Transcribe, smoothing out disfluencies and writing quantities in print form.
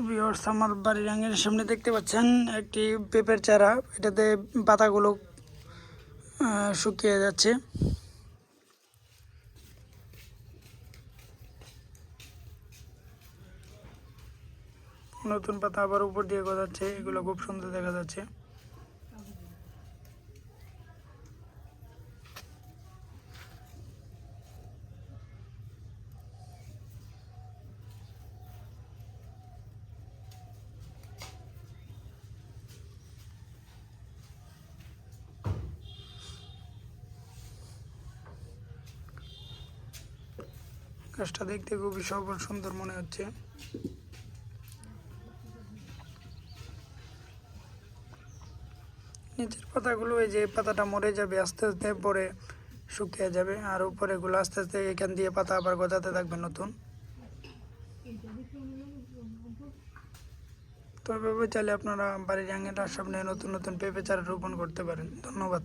Viewers, আমার বাড়ির আঙিনার সামনে দেখতে পাচ্ছেন একটি পেঁপের চারা। এটাতে পাতাগুলো শুকিয়ে যাচ্ছে। নতুন পাতা আবার উপর দিয়ে গজাচ্ছে, এগুলো খুব সুন্দর দেখা যাচ্ছে। গাছটা দেখতে খুবই সবল সুন্দর মনে হচ্ছে। নিচের পাতাগুলো, এই যে পাতাটা মরে যাবে আস্তে আস্তে, পরে শুকিয়ে যাবে, আর উপরে গুলো আস্তে আস্তে এখান দিয়ে পাতা আবার গজাতে থাকবে নতুন। তো এভাবে চাইলে আপনারা বাড়ির আঙিনার সামনে নতুন নতুন পেঁপে চারা রোপণ করতে পারেন। ধন্যবাদ।